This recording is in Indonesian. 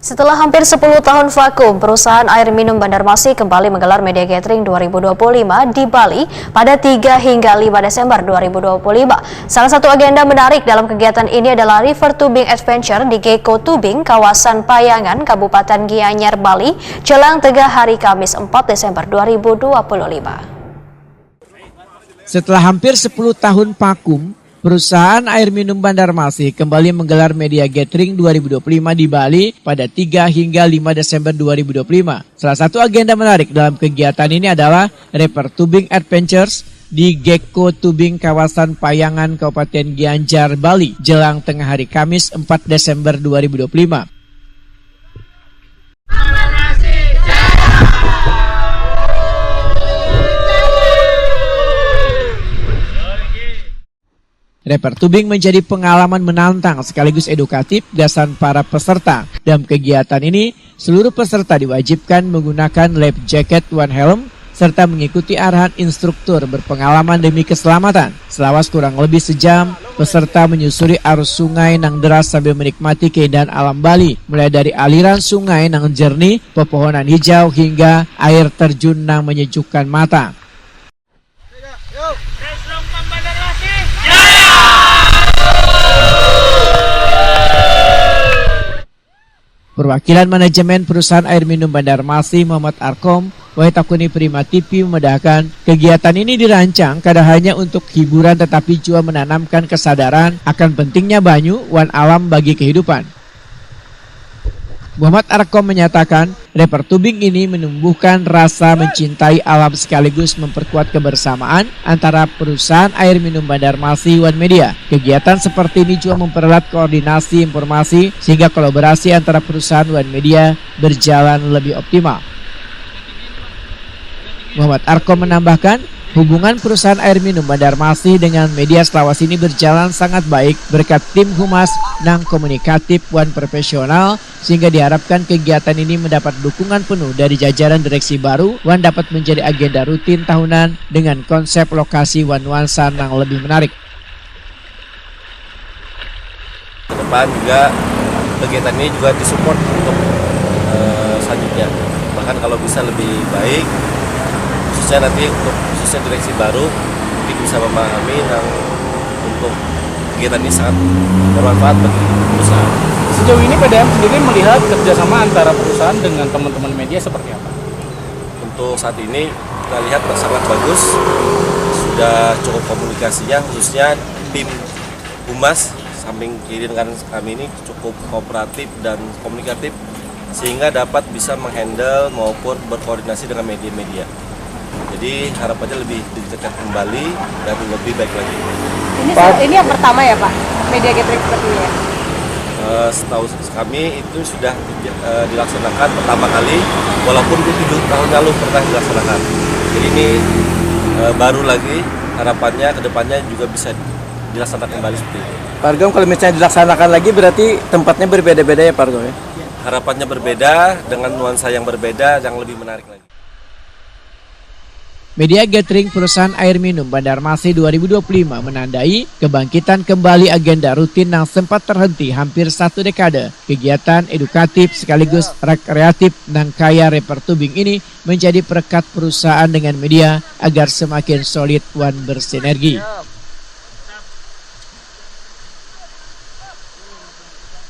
Setelah hampir 10 tahun vakum, perusahaan air minum Banjarmasin kembali menggelar Media Gathering 2025 di Bali pada 3 hingga 5 Desember 2025. Salah satu agenda menarik dalam kegiatan ini adalah River Tubing Adventure di Gecko Tubing, kawasan Payangan, Kabupaten Gianyar, Bali, jelang tengah hari Kamis 4 Desember 2025. Setelah hampir 10 tahun vakum, perusahaan air minum Banjarmasin kembali menggelar Media Gathering 2025 di Bali pada 3 hingga 5 Desember 2025. Salah satu agenda menarik dalam kegiatan ini adalah River Tubing Adventures di Gecko Tubing kawasan Payangan, Kabupaten Gianyar, Bali, jelang tengah hari Kamis 4 Desember 2025. River Tubing menjadi pengalaman menantang sekaligus edukatif bagi para peserta. Dalam kegiatan ini, seluruh peserta diwajibkan menggunakan life jacket one helm serta mengikuti arahan instruktur berpengalaman demi keselamatan. Selama kurang lebih sejam, peserta menyusuri arus sungai nang deras sambil menikmati keindahan alam Bali, mulai dari aliran sungai nang jernih, pepohonan hijau hingga air terjun nang menyejukkan mata. Perwakilan manajemen perusahaan air minum Banjarmasin Muhammad Arkom Waitakuni Prima TV memedahkan kegiatan ini dirancang kada hanya untuk hiburan tetapi juga menanamkan kesadaran akan pentingnya banyu wan alam bagi kehidupan. Muhammad Arkom menyatakan River Tubing ini menumbuhkan rasa mencintai alam sekaligus memperkuat kebersamaan antara perusahaan air minum Banjarmasin wan media. Kegiatan seperti ini juga mempererat koordinasi informasi sehingga kolaborasi antara perusahaan wan media berjalan lebih optimal. Muhammad Arkom menambahkan hubungan perusahaan air minum Banjarmasin dengan media selawat ini berjalan sangat baik berkat tim humas nang komunikatif wan profesional sehingga diharapkan kegiatan ini mendapat dukungan penuh dari jajaran direksi baru wan dapat menjadi agenda rutin tahunan dengan konsep lokasi wan nuansa nang lebih menarik. Ke depan juga kegiatan ini juga disupport untuk selanjutnya, bahkan kalau bisa lebih baik, khususnya nanti untuk direksi baru mungkin bisa memahami untuk kegiatan ini sangat bermanfaat bagi perusahaan. Sejauh ini PDAM sendiri melihat kerjasama antara perusahaan dengan teman-teman media seperti apa? Untuk saat ini kita lihat sangat bagus, sudah cukup komunikasinya, khususnya tim humas samping kiri dengan kami ini cukup kooperatif dan komunikatif sehingga dapat bisa menghandle maupun berkoordinasi dengan media-media. Jadi harapannya lebih didekat kembali dan lebih baik lagi. Ini yang pertama ya Pak, Media Gathering seperti ini ya? Setahu kami itu sudah dilaksanakan pertama kali, walaupun 7 tahun lalu pernah dilaksanakan. Jadi ini baru lagi, harapannya kedepannya juga bisa dilaksanakan kembali seperti itu. Pak Arkom, kalau misalnya dilaksanakan lagi berarti tempatnya berbeda-beda ya Pak Arkom ya? Harapannya berbeda dengan nuansa yang berbeda yang lebih menarik lagi. Media Gathering perusahaan air minum Banjarmasin 2025 menandai kebangkitan kembali agenda rutin yang sempat terhenti hampir 1 dekade. Kegiatan edukatif sekaligus rekreatif dan kaya River Tubing ini menjadi perekat perusahaan dengan media agar semakin solid wan bersinergi.